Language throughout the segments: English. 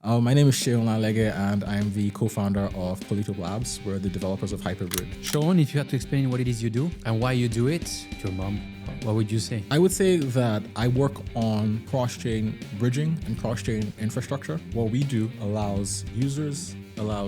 My name is Seun Lanlege, and I'm the co-founder of Polito Labs. We're the developers of HyperBridge. Sean, if you had to explain what it is you do and why you do it to your mom, what would you say? I would say that I work on cross-chain bridging and cross-chain infrastructure. What we do allows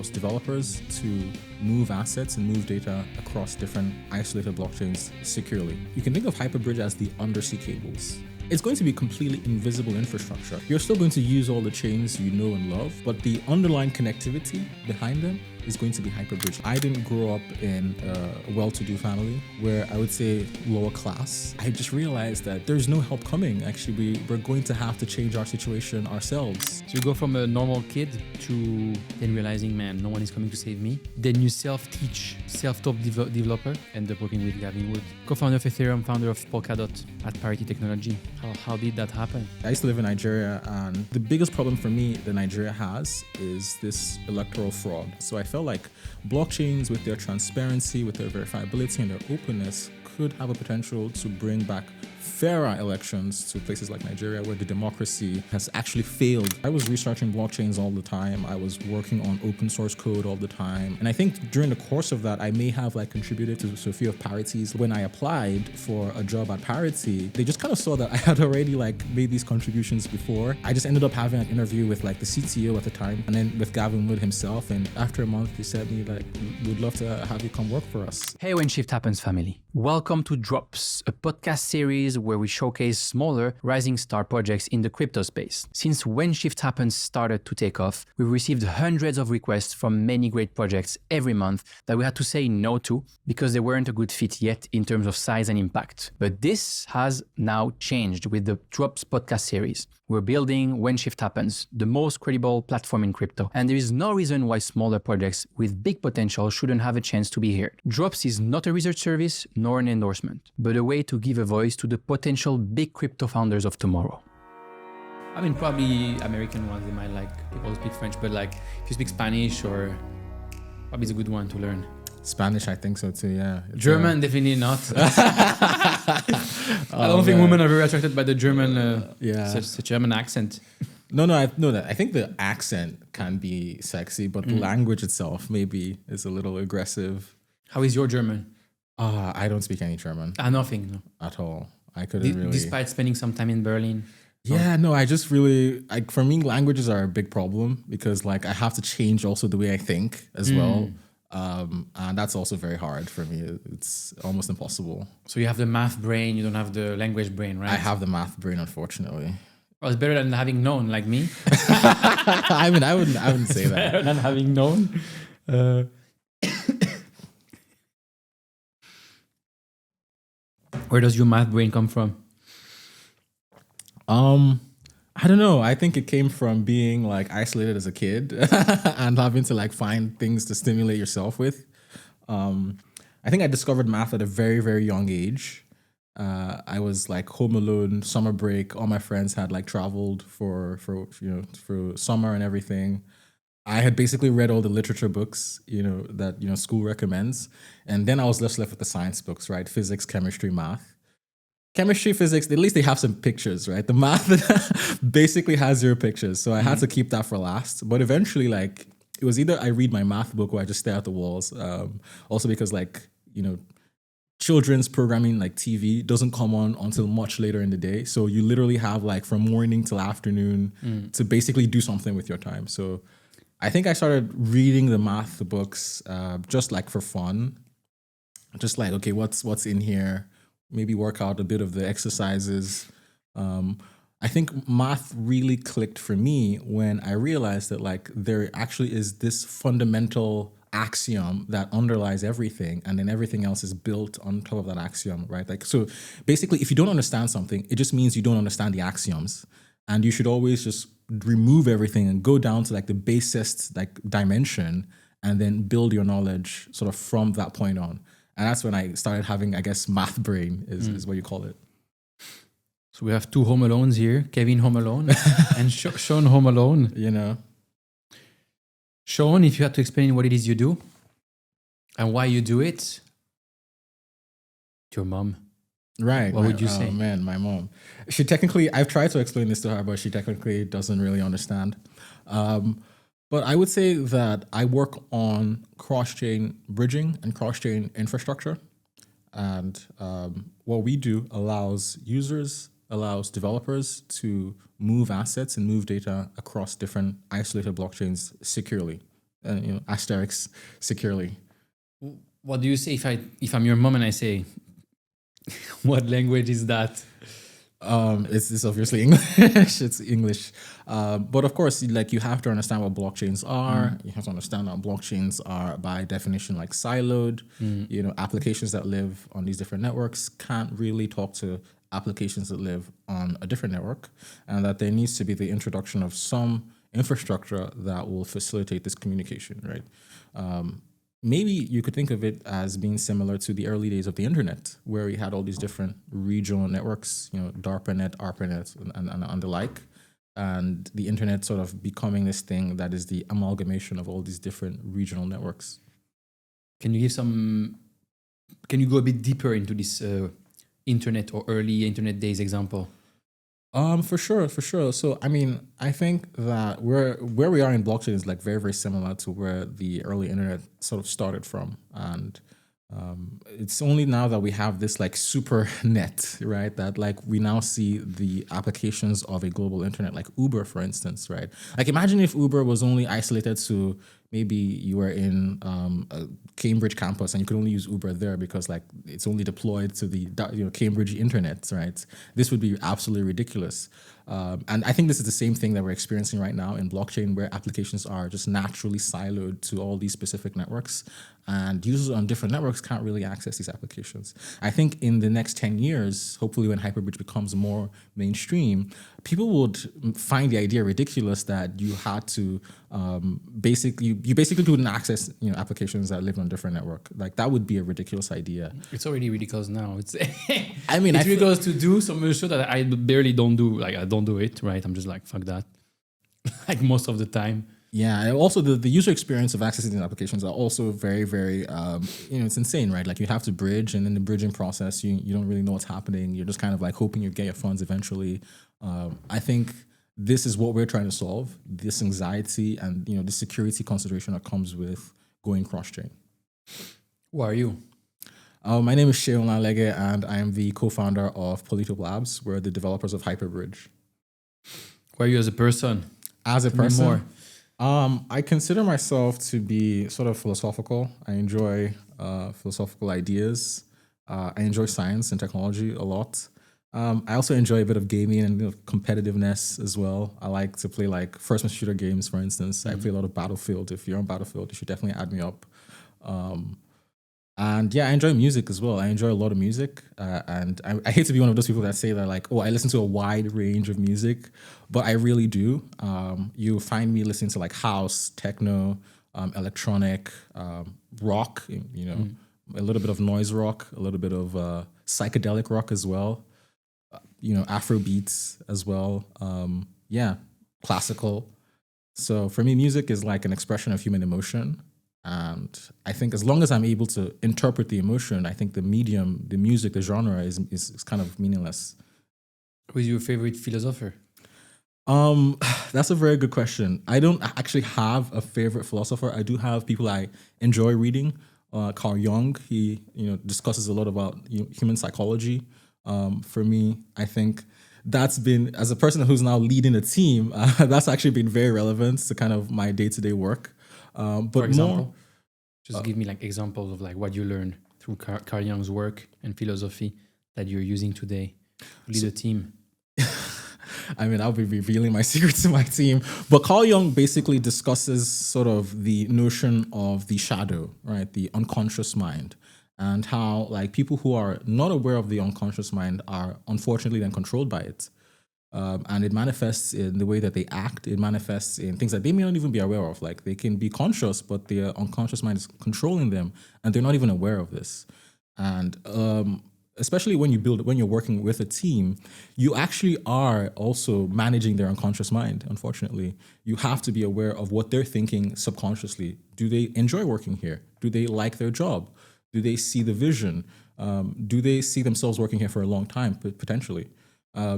developers to move assets and move data across different isolated blockchains securely. You can think of HyperBridge as the undersea cables. It's going to be completely invisible infrastructure. You're still going to use all the chains you know and love, but the underlying connectivity behind them is going to be HyperBridge. I didn't grow up in a well-to-do family where I would say lower class. I just realized that there's no help coming. Actually, we're going to have to change our situation ourselves. So you go from a normal kid to then realizing, man, no one is coming to save me. Then you self-teach, self-taught developer, end up working with Gavin, co-founder of Ethereum, founder of Polkadot at Parity Technology. How did that happen? I used to live in Nigeria, and the biggest problem for me that Nigeria has is this electoral fraud. So I felt like blockchains, with their transparency, with their verifiability and their openness, could have a potential to bring back fairer elections to places like Nigeria where the democracy has actually failed. I was researching blockchains all the time. I was working on open source code all the time. And I think during the course of that, I may have contributed to a few of Parity's. When I applied for a job at Parity, they just kind of saw that I had already made these contributions before. I just ended up having an interview with the CTO at the time, and then with Gavin Wood himself. And after a month, he said me we'd love to have you come work for us. Hey, When Shift Happens family. Welcome to Drops, a podcast series where we showcase smaller rising star projects in the crypto space. Since When Shift Happens started to take off, we've received hundreds of requests from many great projects every month that we had to say no to because they weren't a good fit yet in terms of size and impact. But this has now changed with the Drops podcast series. We're building When Shift Happens, the most credible platform in crypto. And there is no reason why smaller projects with big potential shouldn't have a chance to be heard. Drops is not a research service nor an endorsement, but a way to give a voice to the potential big crypto founders of tomorrow. I mean, probably American ones, they might like people who speak French, but if you speak Spanish, or probably it's a good one to learn. Spanish, I think so too, yeah. German, definitely not. I don't think women are very attracted by the German, such German accent. No, I think the accent can be sexy, but the language itself maybe is a little aggressive. How is your German? I don't speak any German. Nothing, no. At all. I couldn't really. Despite spending some time in Berlin. Yeah, no, I just really, for me, languages are a big problem because I have to change also the way I think as well. And that's also very hard for me. It's almost impossible. So you have the math brain, you don't have the language brain, right? I have the math brain, unfortunately. Well, it's better than having known, like me. I mean, I wouldn't say that. Better than having known. Where does your math brain come from? I don't know. I think it came from being isolated as a kid and having to find things to stimulate yourself with. I think I discovered math at a very, very young age. I was home alone, summer break. All my friends had traveled for summer and everything. I had basically read all the literature books, that school recommends, and then I was just left with the science books, right? Physics, chemistry, math. Chemistry, physics, at least they have some pictures, right? The math basically has 0 pictures. So I had to keep that for last. But eventually, it was either I read my math book or I just stare at the walls. Also because children's programming TV doesn't come on until much later in the day. So you literally have from morning till afternoon to basically do something with your time. So I think I started reading the math books just for fun. Just okay, what's in here? Maybe work out a bit of the exercises. I think math really clicked for me when I realized that there actually is this fundamental axiom that underlies everything, and then everything else is built on top of that axiom, right? So basically, if you don't understand something, it just means you don't understand the axioms, and you should always just remove everything and go down to the basest dimension, and then build your knowledge sort of from that point on. And that's when I started having, I guess, math brain is what you call it. So we have 2 Home Alones here, Kevin Home Alone and Sean Home Alone. Sean, if you had to explain what it is you do and why you do it to your mom, right? What would you say? Oh man, my mom. I've tried to explain this to her, but she technically doesn't really understand. But I would say that I work on cross-chain bridging and cross-chain infrastructure. And what we do allows developers to move assets and move data across different isolated blockchains securely, and asterisk securely. What do you say if I'm your mom and I say, what language is that? It's obviously English. It's English, but of course, like you have to understand what blockchains are. You have to understand that blockchains are, by definition, like siloed. Applications that live on these different networks can't really talk to applications that live on a different network, and that there needs to be the introduction of some infrastructure that will facilitate this communication, right? Maybe you could think of it as being similar to the early days of the internet, where we had all these different regional networks, DARPANET, ARPANET, and the like, and the internet sort of becoming this thing that is the amalgamation of all these different regional networks. Can you go a bit deeper into this internet or early internet days example? For sure. So, I mean, I think that where we are in blockchain is like very, very similar to where the early internet sort of started from. And it's only now that we have this like super net, right? That like we now see the applications of a global internet, like Uber, for instance, right? Like imagine if Uber was only isolated to maybe you were in a Cambridge campus and you could only use Uber there because like it's only deployed to the Cambridge internet, right? This would be absolutely ridiculous. And I think this is the same thing that we're experiencing right now in blockchain, where applications are just naturally siloed to all these specific networks, and users on different networks can't really access these applications. I think in the next 10 years, hopefully when HyperBridge becomes more mainstream, people would find the idea ridiculous that you had to basically couldn't access applications that live on a different network. Like that would be a ridiculous idea. It's already ridiculous now. It's I mean, it's ridiculous to do some show that I barely don't do. Like I don't do it, right? I'm just like, fuck that. Like most of the time. Yeah, and also the user experience of accessing these applications are also very, very, it's insane, right? Like you have to bridge, and in the bridging process, you don't really know what's happening. You're just kind of like hoping you get your funds eventually. I think this is what we're trying to solve, this anxiety and, the security consideration that comes with going cross-chain. Who are you? My name is Seun Lanlege, and I am the co-founder of Polito Labs. We're the developers of HyperBridge. Who are you as a person? As a person? I consider myself to be sort of philosophical. I enjoy philosophical ideas. I enjoy science and technology a lot. I also enjoy a bit of gaming and competitiveness as well. I like to play like first-person shooter games, for instance. I play a lot of Battlefield. If you're on Battlefield, you should definitely add me up. And yeah, I enjoy music as well. I enjoy a lot of music. And I hate to be one of those people that say that like, oh, I listen to a wide range of music, but I really do. You find me listening to like house, techno, electronic, rock, a little bit of noise rock, a little bit of psychedelic rock as well, Afro beats as well. Classical. So for me, music is like an expression of human emotion. And I think as long as I'm able to interpret the emotion, I think the medium, the music, the genre is kind of meaningless. Who's your favorite philosopher? That's a very good question. I don't actually have a favorite philosopher. I do have people I enjoy reading. Carl Jung, he discusses a lot about human psychology. For me, I think that's been, as a person who's now leading a team, that's actually been very relevant to kind of my day-to-day work. But for example, just give me like examples of like what you learned through Carl Jung's work and philosophy that you're using today to lead a team. I mean, I'll be revealing my secrets to my team. But Carl Jung basically discusses sort of the notion of the shadow, right? The unconscious mind, and how like people who are not aware of the unconscious mind are unfortunately then controlled by it. And it manifests in the way that they act. It manifests in things that they may not even be aware of. Like they can be conscious, but their unconscious mind is controlling them, and they're not even aware of this. And especially when you're working with a team, you actually are also managing their unconscious mind. Unfortunately, you have to be aware of what they're thinking subconsciously. Do they enjoy working here? Do they like their job? Do they see the vision? Do they see themselves working here for a long time, potentially?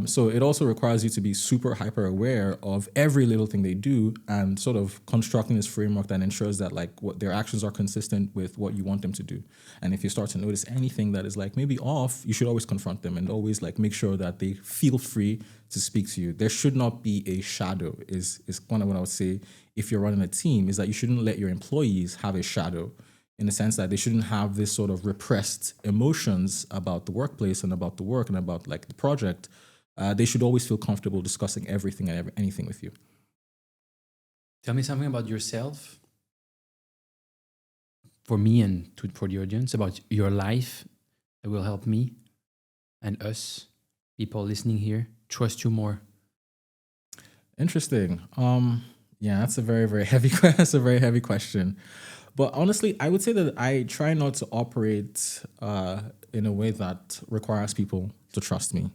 So it also requires you to be super hyper aware of every little thing they do and sort of constructing this framework that ensures that like what their actions are consistent with what you want them to do. And if you start to notice anything that is like maybe off, you should always confront them and always like make sure that they feel free to speak to you. There should not be a shadow is one of what I would say if you're running a team is that you shouldn't let your employees have a shadow in the sense that they shouldn't have this sort of repressed emotions about the workplace and about the work and about like the project. They should always feel comfortable discussing everything and anything with you. Tell me something about yourself, for me and for the audience, about your life that will help me and us, people listening here, trust you more. Interesting. Yeah, that's a very, very heavy that's a very heavy question. But honestly, I would say that I try not to operate in a way that requires people to trust me.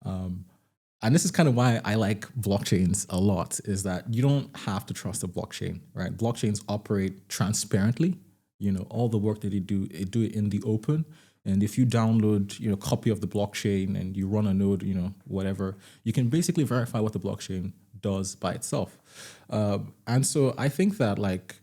And this is kind of why I like blockchains a lot, is that you don't have to trust a blockchain, right? Blockchains operate transparently. You know, all the work that they do it in the open. And if you download, a copy of the blockchain and you run a node, whatever, you can basically verify what the blockchain does by itself. And so I think that like,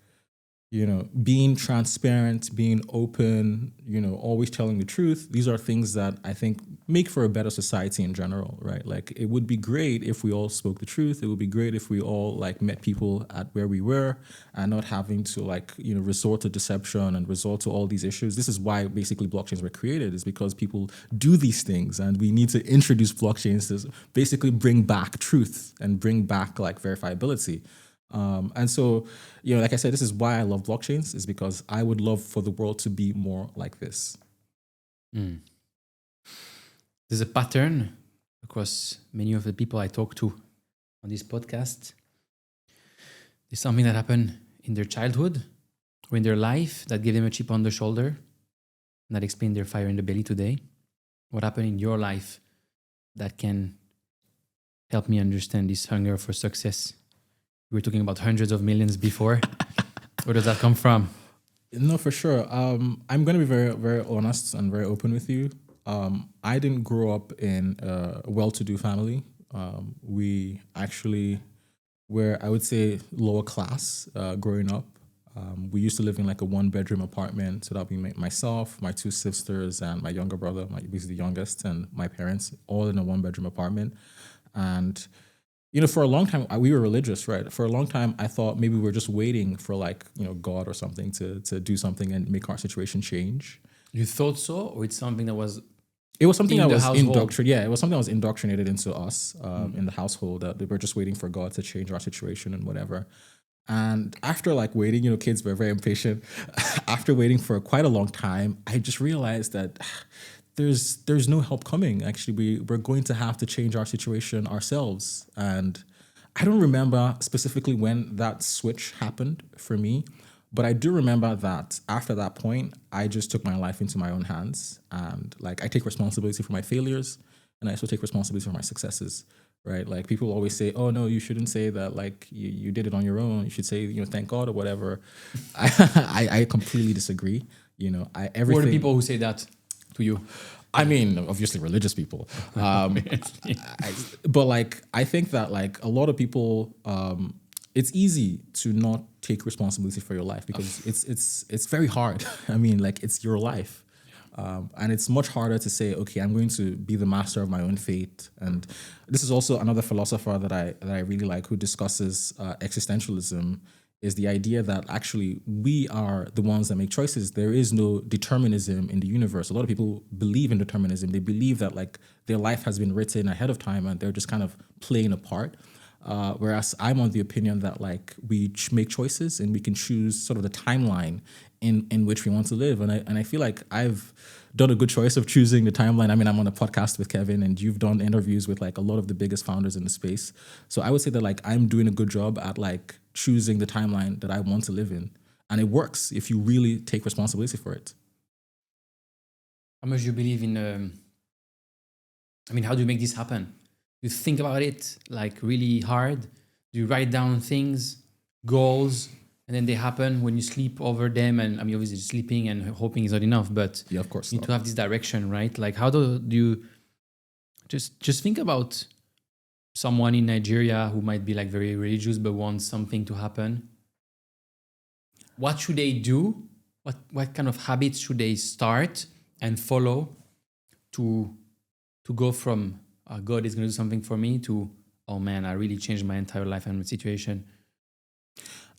being transparent, being open, always telling the truth. These are things that I think make for a better society in general, right? Like it would be great if we all spoke the truth. It would be great if we all like met people at where we were and not having to like, resort to deception and resort to all these issues. This is why basically blockchains were created, is because people do these things and we need to introduce blockchains to basically bring back truth and bring back like verifiability. And so, like I said, this is why I love blockchains, is because I would love for the world to be more like this. There's a pattern across many of the people I talk to on this podcast. There's something that happened in their childhood or in their life that gave them a chip on the shoulder and that explained their fire in the belly today. What happened in your life that can help me understand this hunger for success? We were talking about hundreds of millions before. Where does that come from? No, for sure. I'm going to be very, very honest and very open with you. I didn't grow up in a well-to-do family. We actually were, I would say, lower class growing up. We used to live in like a one-bedroom apartment. So that would be myself, my two sisters, and my younger brother, he's the youngest, and my parents, all in a one-bedroom apartment. And for a long time, we were religious, right? For a long time, I thought maybe we were just waiting for like, God or something to do something and make our situation change. You thought so? Or it's something that was... It was something that was indoctrinated. Yeah, it was something that was indoctrinated into us in the household, that we were just waiting for God to change our situation and whatever. And after like waiting, kids were very impatient. After waiting for quite a long time, I just realized that there's no help coming. Actually, we're going to have to change our situation ourselves. And I don't remember specifically when that switch happened for me, but I do remember that after that point, I just took my life into my own hands. And like, I take responsibility for my failures and I also take responsibility for my successes, right? Like people always say, oh no, you shouldn't say that like you did it on your own. You should say, thank God or whatever. I completely disagree. Who are the people who say that to you? I mean, obviously religious people. But like, I think that like a lot of people, it's easy to not take responsibility for your life because it's very hard. I mean, like it's your life. And it's much harder to say, okay, I'm going to be the master of my own fate. And this is also another philosopher that I really like, who discusses existentialism, is the idea that actually we are the ones that make choices. There is no determinism in the universe. A lot of people believe in determinism. They believe that like their life has been written ahead of time and they're just kind of playing a part. Whereas I'm on the opinion that like we make choices and we can choose sort of the timeline in which we want to live. And I feel like I've done a good choice of choosing the timeline. I mean, I'm on a podcast with Kevin and you've done interviews with like a lot of the biggest founders in the space. So I would say that like I'm doing a good job at like choosing the timeline that I want to live in. And it works if you really take responsibility for it. How much do you believe in, how do you make this happen? You think about it like really hard. Do you write down things, goals, and then they happen when you sleep over them? And I mean, obviously sleeping and hoping is not enough, but yeah, of course, you need to have this direction, right? Like how do you Just think about someone in Nigeria who might be like very religious but wants something to happen. What should they do? What kind of habits should they start and follow to go from God is going to do something for me to, oh man, I really changed my entire life and situation?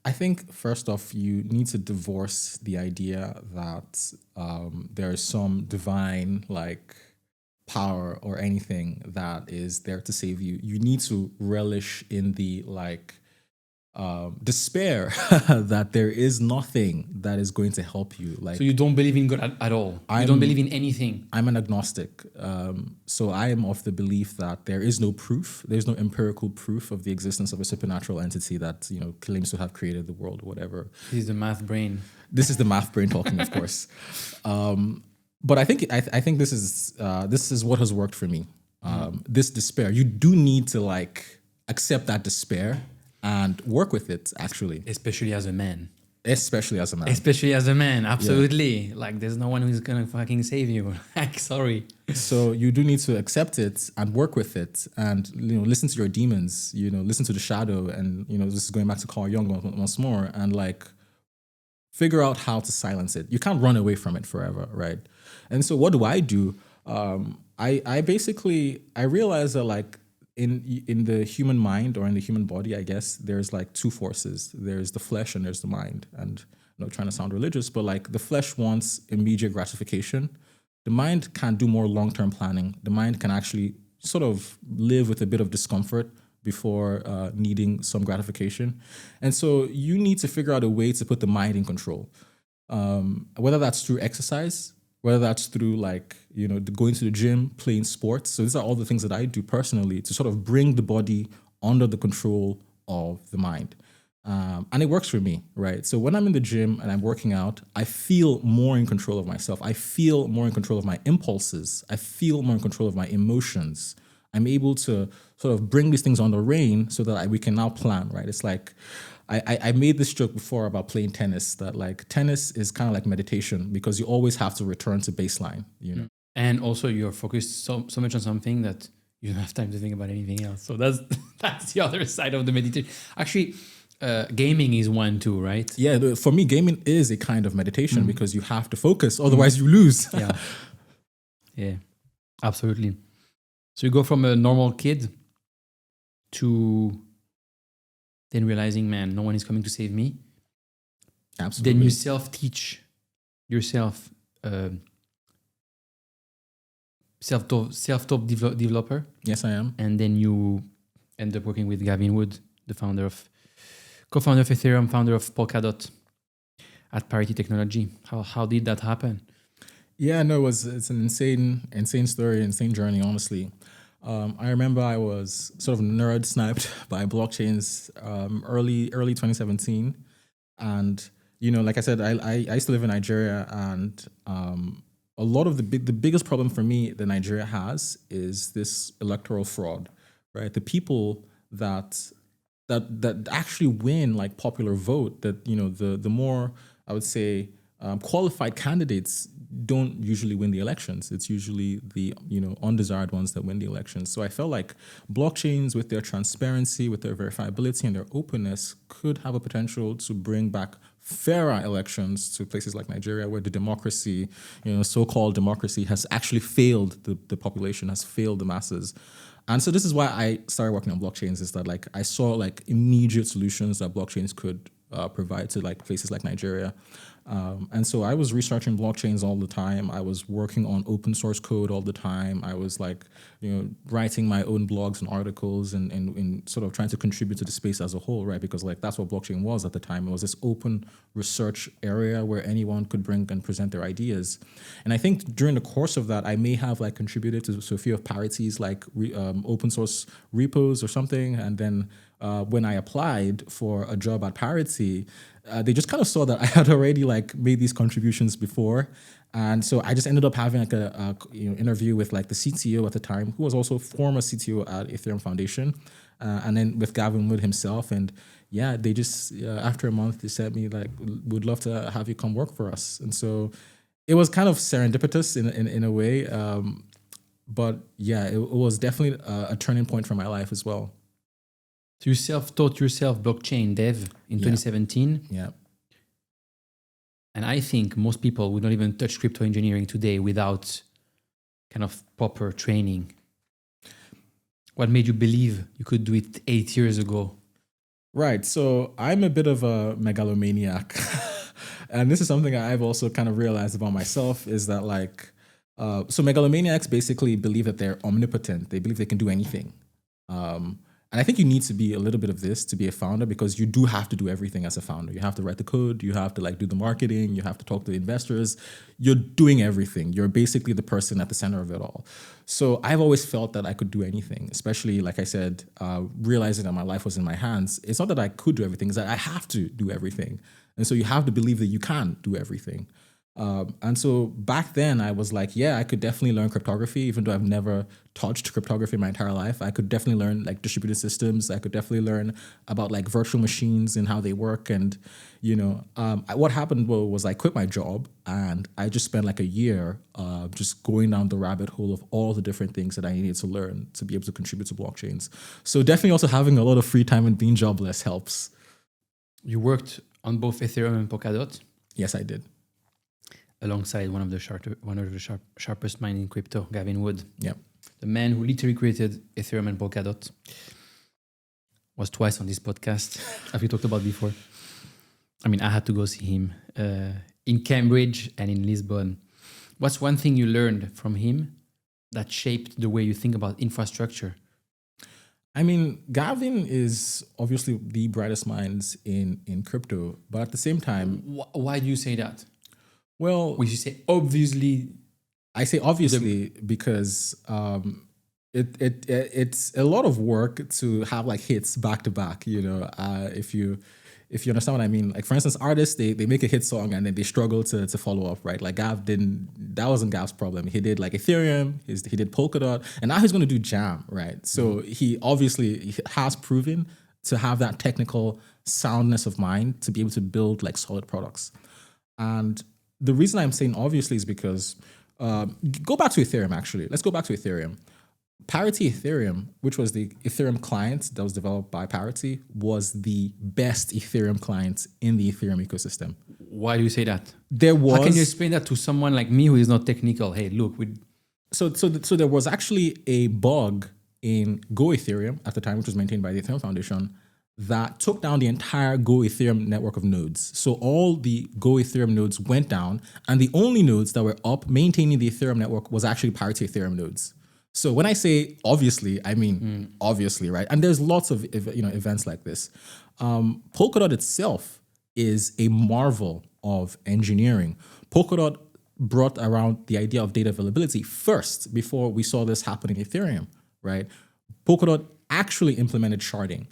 I think first off, you need to divorce the idea that there is some divine like power or anything that is there to save you. You need to relish in the like despair that there is nothing that is going to help you. Like, So you don't believe in God at all? You don't believe in anything? I'm an agnostic. So I am of the belief that there is no proof. There's no empirical proof of the existence of a supernatural entity that, you know, claims to have created the world or whatever. This is the math brain. This is the math brain talking, of course. But I think this is what has worked for me. This despair. You do need to like accept that despair and work with it, actually. Especially as a man. Especially as a man. Especially as a man, absolutely. Yeah. Like, there's no one who's gonna fucking save you. Like, sorry. So you do need to accept it and work with it, and, you know, listen to your demons. You know, listen to the shadow, and, you know, this is going back to Carl Jung once more, and like figure out how to silence it. You can't run away from it forever, right? And so what do? I basically realize that like in the human mind or in the human body, I guess, there's like two forces. There's the flesh and there's the mind. And I'm not trying to sound religious, but like the flesh wants immediate gratification. The mind can do more long-term planning. The mind can actually sort of live with a bit of discomfort before needing some gratification. And so you need to figure out a way to put the mind in control. Whether that's through exercise, whether that's through like, you know, going to the gym, playing sports. So these are all the things that I do personally to sort of bring the body under the control of the mind. And it works for me, right? So when I'm in the gym and I'm working out, I feel more in control of myself. I feel more in control of my impulses. I feel more in control of my emotions. I'm able to sort of bring these things under rein so that we can now plan, right? It's like, I made this joke before about playing tennis, that like tennis is kind of like meditation because you always have to return to baseline, you know? And also you're focused so much on something that you don't have time to think about anything else. So that's the other side of the meditation. Actually, gaming is one too, right? Yeah, for me, gaming is a kind of meditation because you have to focus, otherwise you lose. Yeah, absolutely. So you go from a normal kid to then realizing, man, no one is coming to save me. Absolutely. Then you self-teach yourself, self-taught developer. Yes, I am. And then you end up working with Gavin Wood, the co-founder of Ethereum, founder of Polkadot at Parity Technology. How did that happen? Yeah, no, it's an insane story, insane journey, honestly. I remember I was sort of nerd sniped by blockchains early 2017. And, you know, like I said, I used to live in Nigeria, and a lot of the biggest problem for me that Nigeria has is this electoral fraud, right? The people that actually win like popular vote, that, you know, the more, I would say, qualified candidates don't usually win the elections. It's usually the, you know, undesired ones that win the elections. So I felt like blockchains, with their transparency, with their verifiability and their openness, could have a potential to bring back fairer elections to places like Nigeria, where the democracy, you know, so-called democracy, has actually failed the population, has failed the masses. And so this is why I started working on blockchains, is that like I saw like immediate solutions that blockchains could provide to like places like Nigeria. And so I was researching blockchains all the time. I was working on open source code all the time. I was like, you know, writing my own blogs and articles and sort of trying to contribute to the space as a whole, right? Because like that's what blockchain was at the time. It was this open research area where anyone could bring and present their ideas. And I think during the course of that, I may have like contributed to a few of Parity's like open source repos or something. And then when I applied for a job at Parity, they just kind of saw that I had already like made these contributions before. And so I just ended up having like a interview with like the CTO at the time, who was also former CTO at Ethereum Foundation, and then with Gavin Wood himself. And yeah, they just, after a month, they said me like, would love to have you come work for us. And so it was kind of serendipitous in a way. But yeah, it was definitely a turning point for my life as well. So you self-taught yourself blockchain dev in 2017. Yeah. And I think most people would not even touch crypto engineering today without kind of proper training. What made you believe you could do it 8 years ago? Right. So I'm a bit of a megalomaniac. And this is something I've also kind of realized about myself is that so megalomaniacs basically believe that they're omnipotent. They believe they can do anything. And I think you need to be a little bit of this to be a founder, because you do have to do everything as a founder. You have to write the code, you have to do the marketing, you have to talk to investors. You're doing everything. You're basically the person at the center of it all. So I've always felt that I could do anything, especially, like I said, realizing that my life was in my hands. It's not that I could do everything, it's that I have to do everything. And so you have to believe that you can do everything. And so back then I was like, yeah, I could definitely learn cryptography, even though I've never touched cryptography in my entire life. I could definitely learn distributed systems. I could definitely learn about virtual machines and how they work. And, what happened was I quit my job and I just spent a year just going down the rabbit hole of all the different things that I needed to learn to be able to contribute to blockchains. So definitely also having a lot of free time and being jobless helps. You worked on both Ethereum and Polkadot? Yes, I did. Alongside one of the sharpest minds in crypto, Gavin Wood. Yeah. The man who literally created Ethereum and Polkadot was twice on this podcast, as we talked about before. I mean, I had to go see him in Cambridge and in Lisbon. What's one thing you learned from him that shaped the way you think about infrastructure? I mean, Gavin is obviously the brightest minds in crypto, but at the same time... Why do you say that? Well... Would you say obviously? I say obviously because it's a lot of work to have hits back to back, if you understand what I mean. For instance, artists, they make a hit song and then they struggle to follow up, right? Gav that wasn't Gav's problem. He did Ethereum, he did Polkadot, and now he's going to do Jam, right? So he obviously has proven to have that technical soundness of mind to be able to build solid products. And the reason I'm saying obviously is because go back to Ethereum, actually. Let's go back to Ethereum. Parity Ethereum, which was the Ethereum client that was developed by Parity, was the best Ethereum client in the Ethereum ecosystem. Why do you say that? How can you explain that to someone like me who is not technical? Hey, look. So there was actually a bug in Go Ethereum at the time, which was maintained by the Ethereum Foundation, that took down the entire Go Ethereum network of nodes. So all the Go Ethereum nodes went down, and the only nodes that were up maintaining the Ethereum network was actually Parity Ethereum nodes. So when I say obviously, I mean obviously, right? And there's lots of events like this. Polkadot itself is a marvel of engineering. Polkadot brought around the idea of data availability first before we saw this happen in Ethereum, right? Polkadot actually implemented sharding,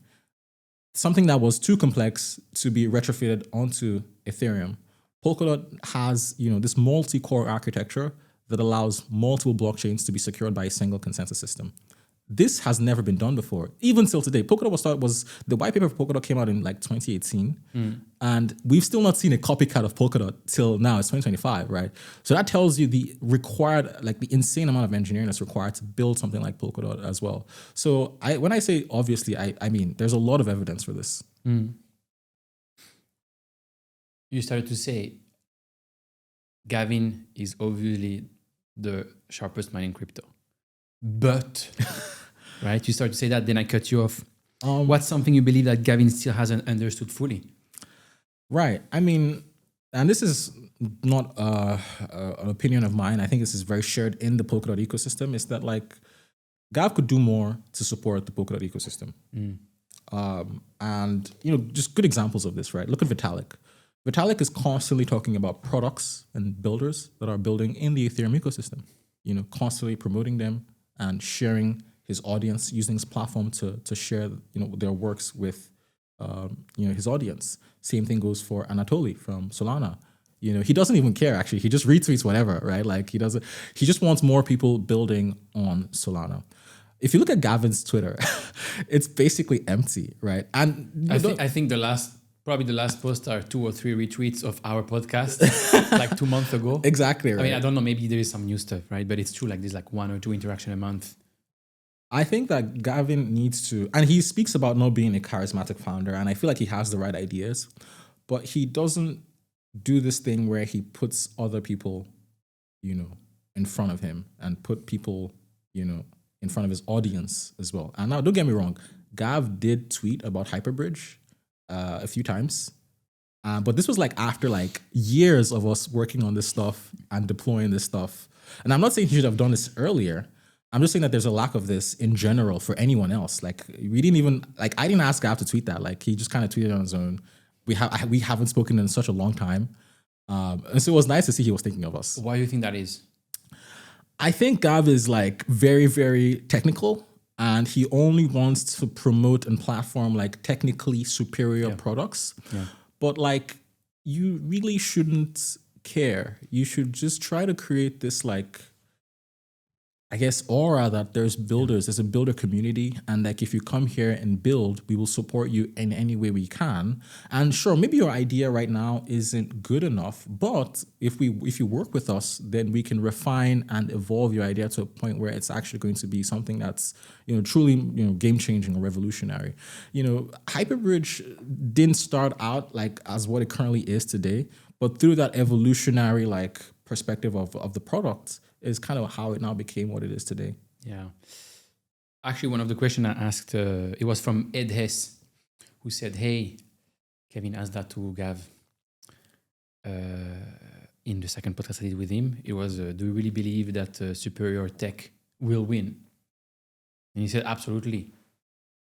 something that was too complex to be retrofitted onto Ethereum. Polkadot has this multi-core architecture that allows multiple blockchains to be secured by a single consensus system. This has never been done before, even till today. Polkadot was the white paper for Polkadot came out in 2018, and we've still not seen a copycat of Polkadot till now. It's 2025, right? So that tells you the required, the insane amount of engineering that's required to build something like Polkadot as well. So when I say obviously, I mean there's a lot of evidence for this. You started to say Gavin is obviously the sharpest mind in crypto. But, right, you start to say that, then I cut you off. What's something you believe that Gavin still hasn't understood fully? Right. I mean, and this is not an opinion of mine. I think this is very shared in the Polkadot ecosystem, is that Gav could do more to support the Polkadot ecosystem. And, just good examples of this, right? Look at Vitalik. Vitalik is constantly talking about products and builders that are building in the Ethereum ecosystem, constantly promoting them and sharing his audience, using his platform to share, their works with, his audience. Same thing goes for Anatoly from Solana. He doesn't even care, actually. He just retweets whatever, right? He just wants more people building on Solana. If you look at Gavin's Twitter, it's basically empty, right? And I think the last Probably the last post are 2 or 3 retweets of our podcast, like 2 months ago. Exactly. Right. I mean, I don't know, maybe there is some new stuff, right? But it's true, like there's like 1 or 2 interaction a month. I think that Gavin needs to, and he speaks about not being a charismatic founder, and I feel like he has the right ideas, but he doesn't do this thing where he puts other people, in front of him and put people, in front of his audience as well. And now, don't get me wrong, Gav did tweet about HyperBridge a few times, but this was like after like years of us working on this stuff and deploying this stuff. And I'm not saying he should have done this earlier. I'm just saying that there's a lack of this in general for anyone else. Like we didn't even, like I didn't ask Gav to tweet that. Like he just kind of tweeted on his own. We haven't spoken in such a long time. And so it was nice to see he was thinking of us. Why do you think that is? I think Gav is like very, very technical, and he only wants to promote and platform like technically superior products. Yeah. But like you really shouldn't care. You should just try to create this like, I guess, aura that there's builders, there's a builder community, and like if you come here and build, we will support you in any way we can. And sure, maybe your idea right now isn't good enough, but if you work with us, then we can refine and evolve your idea to a point where it's actually going to be something that's truly game changing or revolutionary. HyperBridge didn't start out like as what it currently is today, but through that evolutionary like perspective of the product is kind of how it now became what it is today. Yeah. Actually, one of the questions I asked, it was from Ed Hess, who said, hey, Kevin asked that to Gav in the second podcast I did with him. It was, do you really believe that superior tech will win? And he said, absolutely.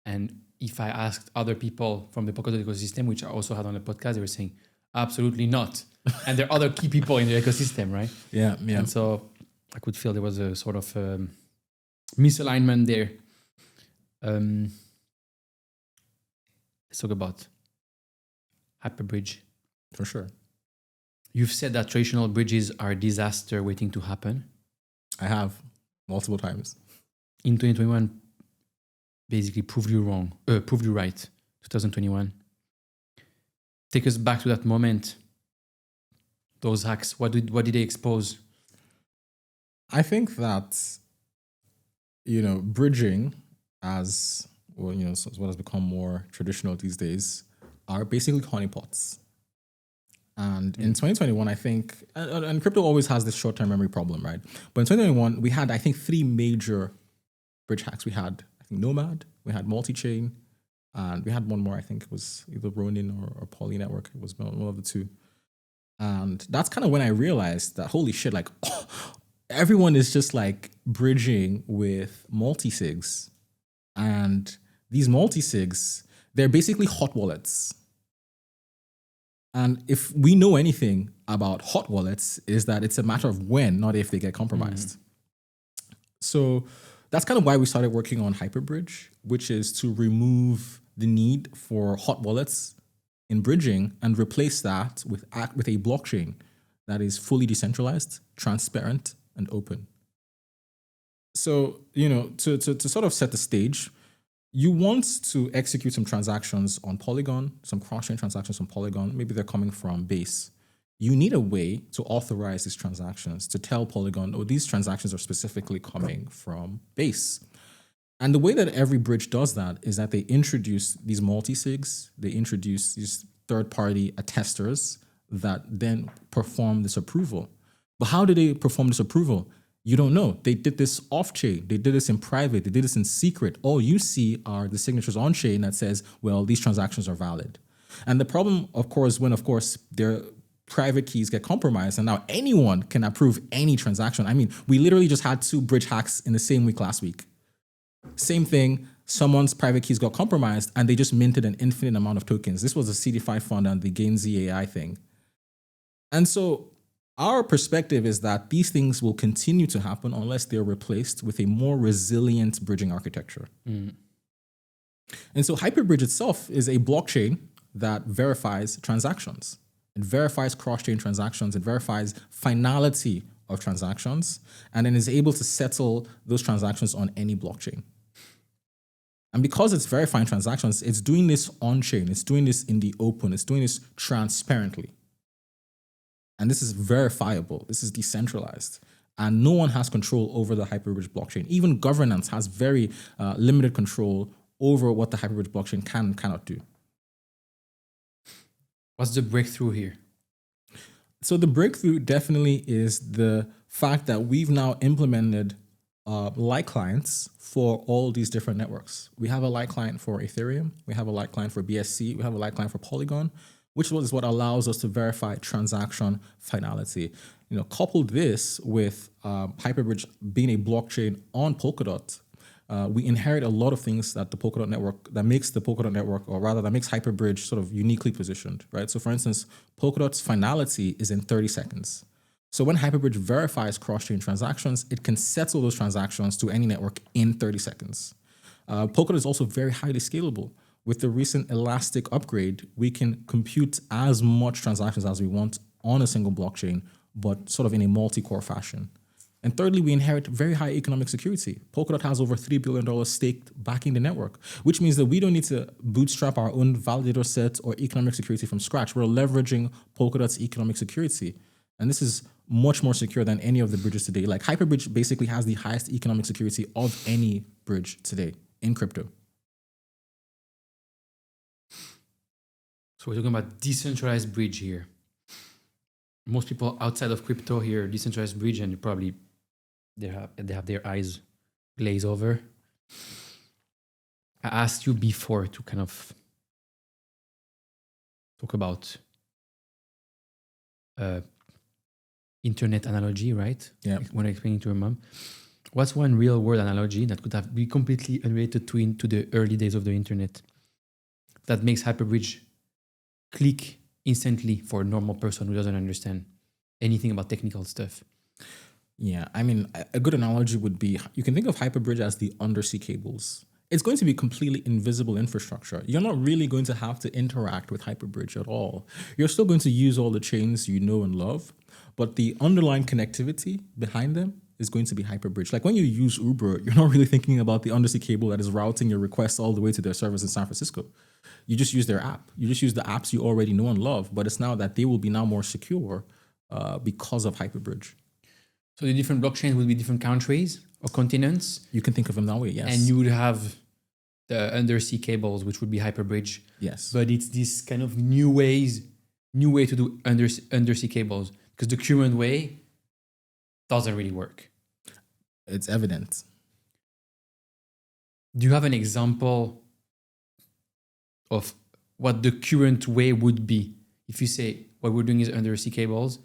And if I asked other people from the Polkadot ecosystem, which I also had on the podcast, they were saying, absolutely not. And there are other key people in the ecosystem, right? Yeah. And so I could feel there was a sort of misalignment there. Let's talk about HyperBridge. For sure. You've said that traditional bridges are a disaster waiting to happen. I have multiple times. In 2021, basically proved you right. 2021. Take us back to that moment. Those hacks, what did they expose? I think that, bridging as well, what has become more traditional these days are basically honeypots. And in 2021, I think, and crypto always has this short-term memory problem, right? But in 2021, we had, I think, 3 major bridge hacks. We had, I think, Nomad, we had multi-chain, and we had one more, I think it was either Ronin or Poly Network. It was one of the 2. And that's kind of when I realized that, holy shit, like, everyone is just like bridging with multi-sigs. And these multi-sigs, they're basically hot wallets. And if we know anything about hot wallets, is that it's a matter of when, not if they get compromised. So that's kind of why we started working on HyperBridge, which is to remove the need for hot wallets in bridging and replace that with a blockchain that is fully decentralized, transparent, and open. So, to sort of set the stage, you want to execute some transactions on Polygon, some cross-chain transactions on Polygon. Maybe they're coming from Base. You need a way to authorize these transactions, to tell Polygon, oh, these transactions are specifically coming from Base. And the way that every bridge does that is that they introduce these multi-sigs, they introduce these third-party attesters that then perform this approval. But how do they perform this approval? You don't know. They did this off-chain. They did this in private. They did this in secret. All you see are the signatures on-chain that says, well, these transactions are valid. And the problem, of course, when, of course, their private keys get compromised, and now anyone can approve any transaction. I mean, we literally just had 2 bridge hacks in the same week last week. Same thing, someone's private keys got compromised and they just minted an infinite amount of tokens. This was the CD5 fund and the Gainz AI thing. And so our perspective is that these things will continue to happen unless they're replaced with a more resilient bridging architecture. And so HyperBridge itself is a blockchain that verifies transactions. It verifies cross-chain transactions. It verifies finality of transactions, and then is able to settle those transactions on any blockchain. And because it's verifying transactions, it's doing this on-chain. It's doing this in the open. It's doing this transparently. And this is verifiable. This is decentralized. And no one has control over the HyperBridge blockchain. Even governance has very limited control over what the HyperBridge blockchain can and cannot do. What's the breakthrough here? So the breakthrough definitely is the fact that we've now implemented light clients for all these different networks. We have a light client for Ethereum. We have a light client for BSC. We have a light client for Polygon, which is what allows us to verify transaction finality. Couple this with HyperBridge being a blockchain on Polkadot, we inherit a lot of things that the Polkadot network, that makes the Polkadot network, or rather that makes HyperBridge sort of uniquely positioned, right? So for instance, Polkadot's finality is in 30 seconds. So when HyperBridge verifies cross-chain transactions, it can settle those transactions to any network in 30 seconds. Polkadot is also very highly scalable. With the recent Elastic upgrade, we can compute as much transactions as we want on a single blockchain, but sort of in a multi-core fashion. And thirdly, we inherit very high economic security. Polkadot has over $3 billion staked backing the network, which means that we don't need to bootstrap our own validator set or economic security from scratch. We're leveraging Polkadot's economic security. And this is much more secure than any of the bridges today. Like HyperBridge basically has the highest economic security of any bridge today in crypto. So we're talking about decentralized bridge here. Most people outside of crypto hear decentralized bridge and probably they have their eyes glaze over. I asked you before to kind of talk about internet analogy, right? Yeah. When explaining to your mom. What's one real world analogy that could have been completely unrelated to the early days of the internet that makes HyperBridge click instantly for a normal person who doesn't understand anything about technical stuff? Yeah, I mean, a good analogy would be, you can think of HyperBridge as the undersea cables. It's going to be completely invisible infrastructure. You're not really going to have to interact with HyperBridge at all. You're still going to use all the chains you know and love, but the underlying connectivity behind them is going to be HyperBridge. Like when you use Uber, you're not really thinking about the undersea cable that is routing your requests all the way to their servers in San Francisco. You just use their app. You just use the apps you already know and love, but it's now that they will be now more secure because of HyperBridge. So the different blockchains would be different countries or continents. You can think of them that way, yes. And you would have the undersea cables, which would be HyperBridge. Yes. But it's this kind of new way to do undersea cables, because the current way doesn't really work. It's evident. Do you have an example of what the current way would be? If you say what we're doing is undersea cables,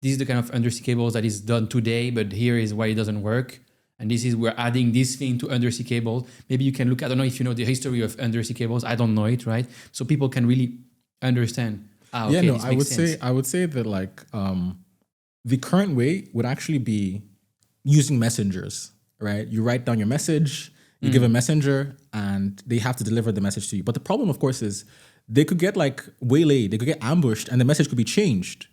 this is the kind of undersea cables that is done today, but here is why it doesn't work. And this is, we're adding this thing to undersea cables. Maybe you can look, I don't know if you know the history of undersea cables. I don't know it, right? So people can really understand. Okay, yeah, no, I would say that like the current way would actually be using messengers, right? You write down your message, you give a messenger, and they have to deliver the message to you. But the problem, of course, is they could get like waylaid, they could get ambushed, and the message could be changed.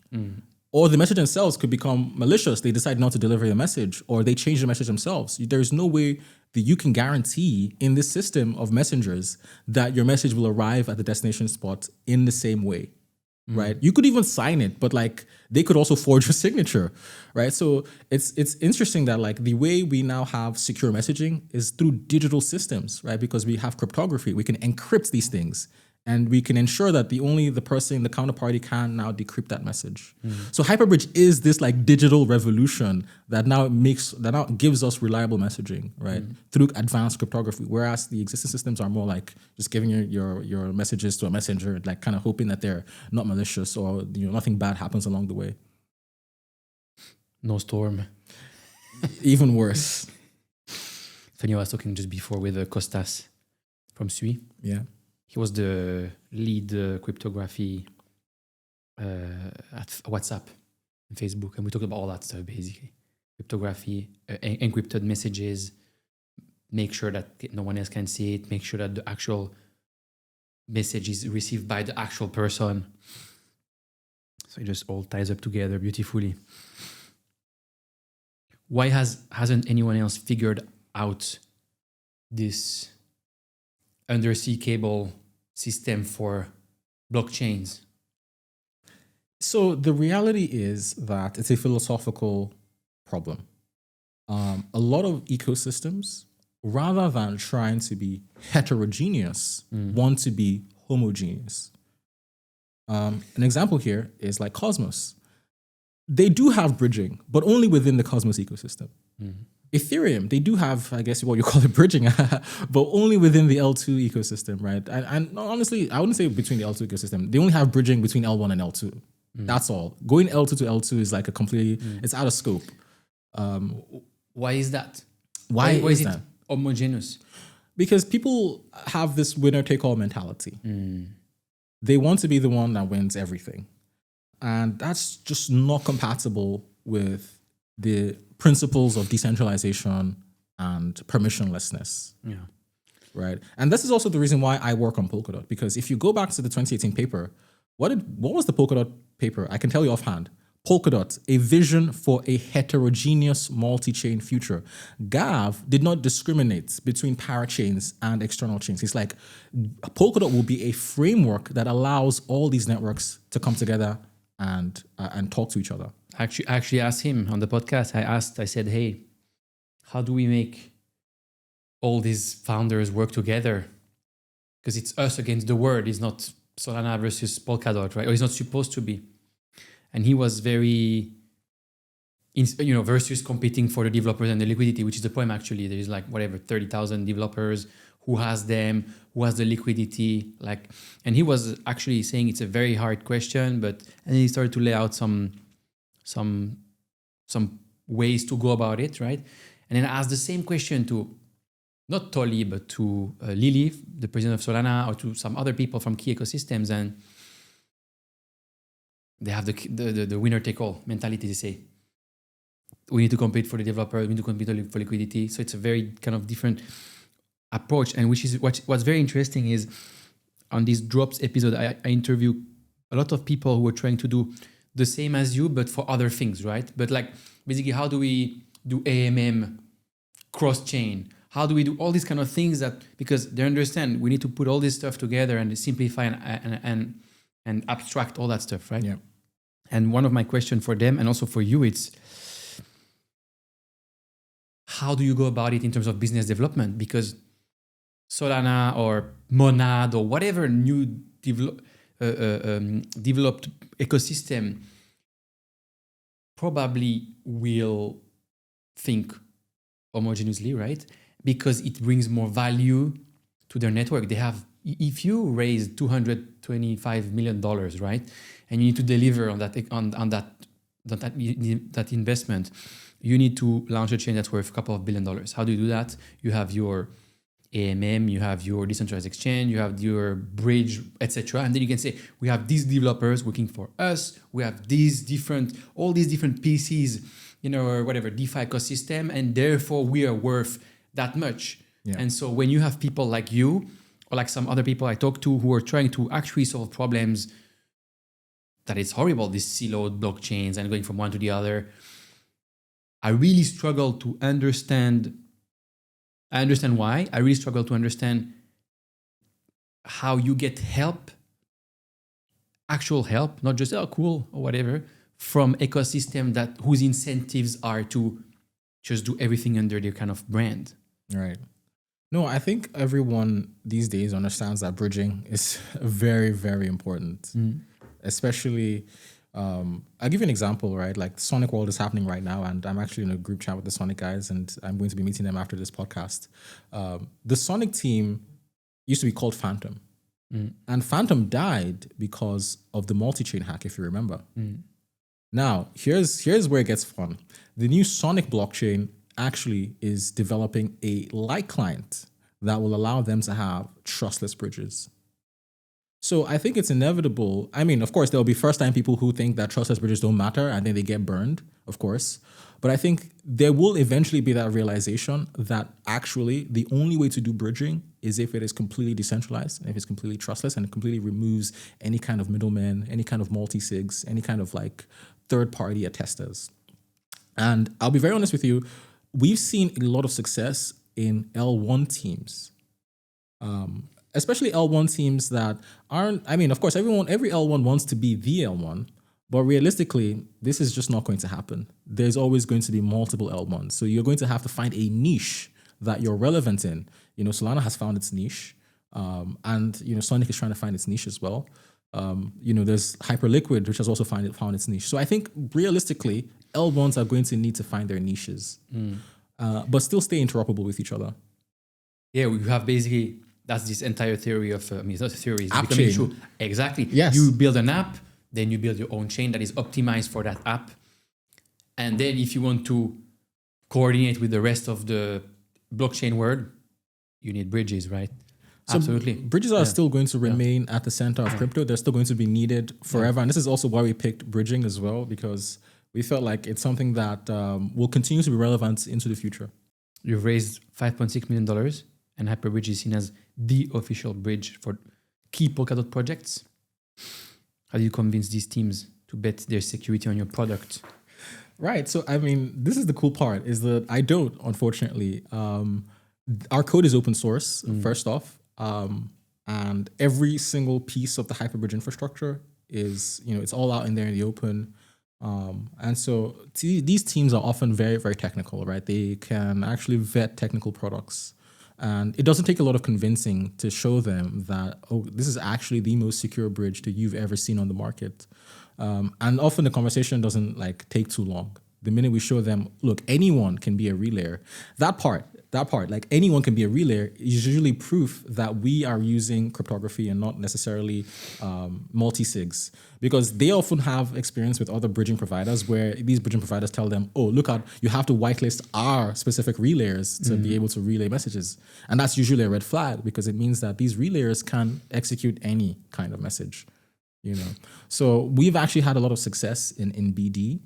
Or the message themselves could become malicious. They decide not to deliver the message, or they change the message themselves. There's no way that you can guarantee in this system of messengers that your message will arrive at the destination spot in the same way, right? You could even sign it, but like they could also forge your signature, right? So it's interesting that like the way we now have secure messaging is through digital systems, right? Because we have cryptography, we can encrypt these things. And we can ensure that the person, the counterparty, can now decrypt that message. So HyperBridge is this like digital revolution that now gives us reliable messaging, right? Through advanced cryptography. Whereas the existing systems are more like just giving your messages to a messenger, like kind of hoping that they're not malicious or nothing bad happens along the way. No storm. Even worse. Funny, I was talking just before with Costas from SUI. Yeah. He was the lead cryptography at WhatsApp and Facebook. And we talked about all that stuff, basically. Cryptography, encrypted messages, make sure that no one else can see it, make sure that the actual message is received by the actual person. So it just all ties up together beautifully. Why hasn't anyone else figured out this undersea cable system for blockchains? So the reality is that it's a philosophical problem. A lot of ecosystems, rather than trying to be heterogeneous, want to be homogeneous. An example here is like Cosmos. They do have bridging, but only within the Cosmos ecosystem. Ethereum, they do have, I guess what you call it, bridging, but only within the L2 ecosystem, right? And honestly, I wouldn't say between the L2 ecosystem. They only have bridging between L1 and L2. That's all. Going L2 to L2 is like a completely, it's out of scope. Why is that? Why is that? Homogeneous? Because people have this winner-take-all mentality. They want to be the one that wins everything. And that's just not compatible with the principles of decentralization and permissionlessness. Yeah. Right. And this is also the reason why I work on Polkadot, because if you go back to the 2018 paper, what was the Polkadot paper? I can tell you offhand. Polkadot, a vision for a heterogeneous multi-chain future. Gav did not discriminate between parachains and external chains. He's like, Polkadot will be a framework that allows all these networks to come together and talk to each other. I actually asked him on the podcast. I said, hey, how do we make all these founders work together? Because it's us against the world. It's not Solana versus Polkadot, right? Or it's not supposed to be. And he was very, versus competing for the developers and the liquidity, which is the point actually. There is like 30,000 developers. Who has them? Who has the liquidity? And he was actually saying it's a very hard question, and then he started to lay out some ways to go about it, right? And then I asked the same question to not Tolly, but to Lily, the president of Solana, or to some other people from key ecosystems, and they have the winner-take-all mentality. They say, we need to compete for the developer, we need to compete for liquidity. So it's a very kind of different approach. And which is what's very interesting is on this Drops episode, I interview a lot of people who are trying to do the same as you, but for other things, right? But basically, how do we do AMM, cross-chain? How do we do all these kind of things because they understand we need to put all this stuff together and simplify and abstract all that stuff, right? Yeah. And one of my questions for them and also for you, it's how do you go about it in terms of business development? Because Solana or Monad or whatever new developed ecosystem probably will think homogeneously, right? Because it brings more value to their network. If you raise $225 million, right, and you need to deliver on that investment, you need to launch a chain that's worth a couple of $1 billion. How do you do that? You have your AMM, you have your decentralized exchange, you have your bridge, etc. And then you can say, we have these developers working for us. We have all these different pieces in our DeFi ecosystem, and therefore we are worth that much. Yeah. And so when you have people like you, or like some other people I talk to who are trying to actually solve problems that it's horrible, these siloed blockchains and going from one to the other, I really struggle to understand. I understand why. I really struggle to understand how you get help, actual help, not just, oh, cool, or whatever, from ecosystem whose incentives are to just do everything under their kind of brand. Right. No, I think everyone these days understands that bridging is very, very important. Especially, I'll give you an example, right? Like Sonic World is happening right now, and I'm actually in a group chat with the Sonic guys, and I'm going to be meeting them after this podcast. The Sonic team used to be called Phantom, and Phantom died because of the multi-chain hack, if you remember. Now, here's where it gets fun. The new Sonic blockchain actually is developing a light client that will allow them to have trustless bridges. So I think it's inevitable. I mean, of course, there'll be first-time people who think that trustless bridges don't matter. I think they get burned, of course. But I think there will eventually be that realization that actually the only way to do bridging is if it is completely decentralized, and if it's completely trustless, and it completely removes any kind of middlemen, any kind of multi-sigs, any kind of like third-party attesters. And I'll be very honest with you, we've seen a lot of success in L1 teams. especially L1 teams that aren't, I mean, of course, every L1 wants to be the L1, but realistically, this is just not going to happen. There's always going to be multiple L1s. So you're going to have to find a niche that you're relevant in. You know, Solana has found its niche, and, you know, Sonic is trying to find its niche as well. You know, there's Hyperliquid, which has also found its niche. So I think realistically, L1s are going to need to find their niches, but still stay interoperable with each other. Yeah, we have basically, that's this entire theory of, I mean, it's not a theory, it's App becoming chain. true. Exactly. Yes. You build an app, then you build your own chain that is optimized for that app. And then if you want to coordinate with the rest of the blockchain world, you need bridges, right? So Absolutely. Bridges are still going to remain at the center of crypto. They're still going to be needed forever. And this is also why we picked bridging as well, because we felt like it's something that will continue to be relevant into the future. You've raised $5.6 million, and HyperBridge is seen as the official bridge for key Polkadot projects. How do you convince these teams to bet their security on your product? Right. So, I mean, this is the cool part, is that I don't, unfortunately. Our code is open source, first off. And every single piece of the HyperBridge infrastructure is, you know, it's all out in there in the open. And so these teams are often very, very technical, right? They can actually vet technical products. And it doesn't take a lot of convincing to show them that, oh, this is actually the most secure bridge that you've ever seen on the market. And often the conversation doesn't like take too long. The minute we show them, look, anyone can be a relayer. That part, like anyone can be a relayer, is usually proof that we are using cryptography and not necessarily multi-sigs. Because they often have experience with other bridging providers where these bridging providers tell them, oh, look out, you have to whitelist our specific relayers to be able to relay messages. And that's usually a red flag, because it means that these relayers can execute any kind of message. You know, so we've actually had a lot of success in BD,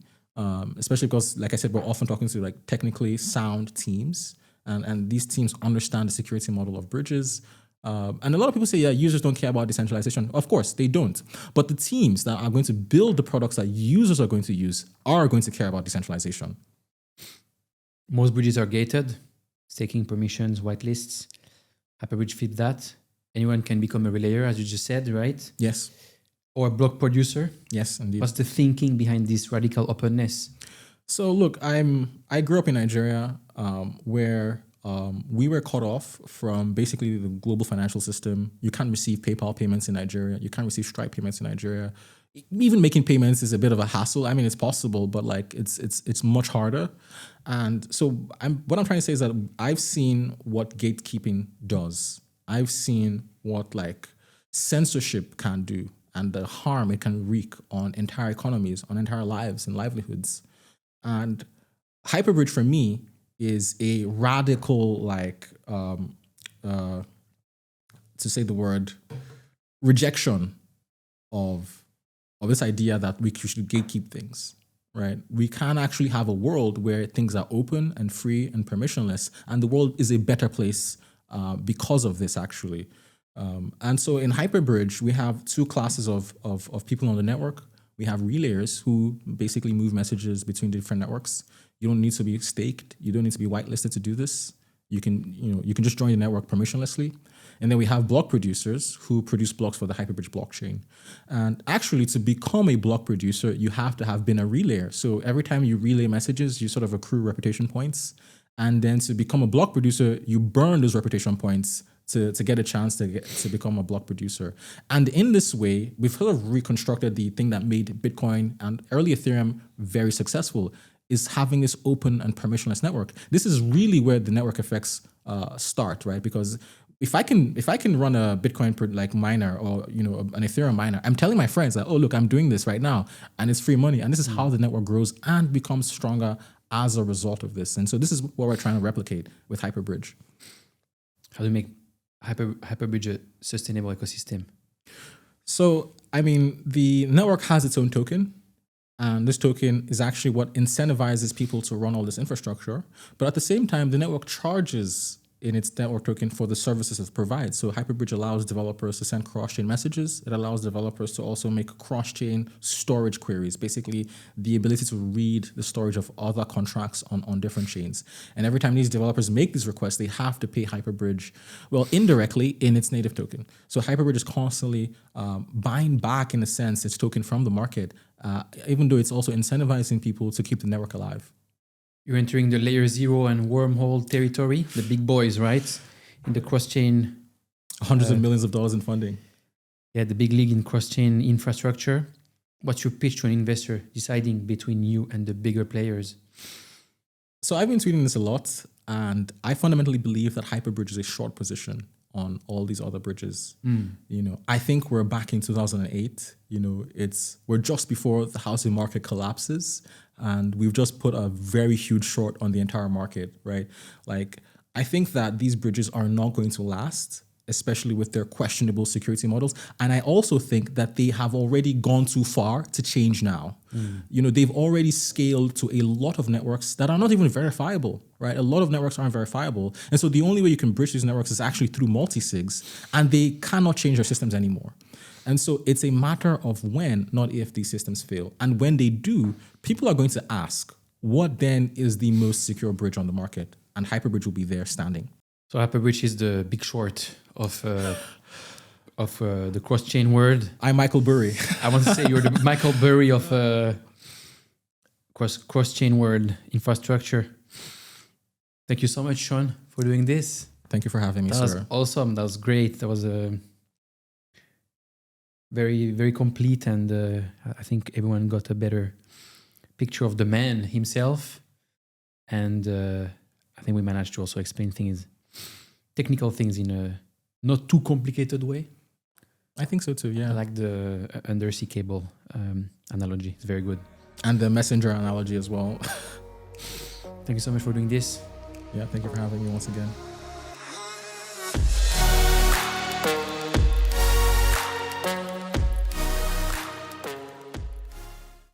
especially because, like I said, we're often talking to like technically sound teams. And these teams understand the security model of bridges. And a lot of people say, yeah, users don't care about decentralization. Of course, they don't. But the teams that are going to build the products that users are going to use are going to care about decentralization. Most bridges are gated, staking permissions, whitelists. HyperBridge fit that. Anyone can become a relayer, as you just said, right? Yes. Or a block producer. Yes, indeed. What's the thinking behind this radical openness? So look, I grew up in Nigeria, where we were cut off from basically the global financial system. You can't receive PayPal payments in Nigeria. You can't receive Stripe payments in Nigeria. Even making payments is a bit of a hassle. I mean, it's possible, but like it's much harder. And so what I'm trying to say is that I've seen what gatekeeping does. I've seen what like censorship can do and the harm it can wreak on entire economies, on entire lives and livelihoods. And HyperBridge for me is a radical, like, to say the word, rejection of this idea that we should gatekeep things, right? We can actually have a world where things are open and free and permissionless, and the world is a better place because of this, actually. And so in HyperBridge, we have two classes of people on the network. We have relayers who basically move messages between different networks. You don't need to be staked. You don't need to be whitelisted to do this. You can just join the network permissionlessly. And then we have block producers who produce blocks for the HyperBridge blockchain. And actually, to become a block producer, you have to have been a relayer. So every time you relay messages, you sort of accrue reputation points. And then to become a block producer, you burn those reputation points to get a chance to become a block producer. And in this way, we've sort of reconstructed the thing that made Bitcoin and early Ethereum very successful, is having this open and permissionless network. This is really where the network effects start, right? Because if I can run a Bitcoin like miner or an Ethereum miner, I'm telling my friends that, oh look, I'm doing this right now, and it's free money. And this is how the network grows and becomes stronger as a result of this. And so this is what we're trying to replicate with HyperBridge. How do you make HyperBridge a sustainable ecosystem? So, I mean, the network has its own token. And this token is actually what incentivizes people to run all this infrastructure. But at the same time, the network charges in its network token for the services it provides. So HyperBridge allows developers to send cross-chain messages. It allows developers to also make cross-chain storage queries, basically the ability to read the storage of other contracts on different chains. And every time these developers make these requests, they have to pay HyperBridge, well, indirectly in its native token. So HyperBridge is constantly buying back, in a sense, its token from the market, even though it's also incentivizing people to keep the network alive. You're entering the LayerZero and Wormhole territory, the big boys, right? In the cross-chain. Hundreds of millions of dollars in funding. Yeah, the big league in cross-chain infrastructure. What's your pitch to an investor deciding between you and the bigger players? So I've been tweeting this a lot, and I fundamentally believe that HyperBridge is a short position on all these other bridges. You know, I think we're back in 2008. You know, we're just before the housing market collapses, and we've just put a very huge short on the entire market, right? Like, I think that these bridges are not going to last, especially with their questionable security models. And I also think that they have already gone too far to change now. You know, they've already scaled to a lot of networks that are not even verifiable, right? A lot of networks aren't verifiable. And so the only way you can bridge these networks is actually through multi-sigs, and they cannot change their systems anymore. And so it's a matter of when, not if, these systems fail. And when they do, people are going to ask, what then is the most secure bridge on the market? And HyperBridge will be there standing. So HyperBridge is the big short of the cross-chain world. I'm Michael Burry. I want to say you're the Michael Burry of cross-chain world infrastructure. Thank you so much, Sean, for doing this. Thank you for having me, sir. That was awesome. That was great. That was very, very complete, and I think everyone got a better picture of the man himself. And I think we managed to also explain technical things in a not too complicated way. I think so too, yeah. I like the undersea cable analogy. It's very good. And the messenger analogy as well. Thank you so much for doing this. Yeah, thank you for having me once again.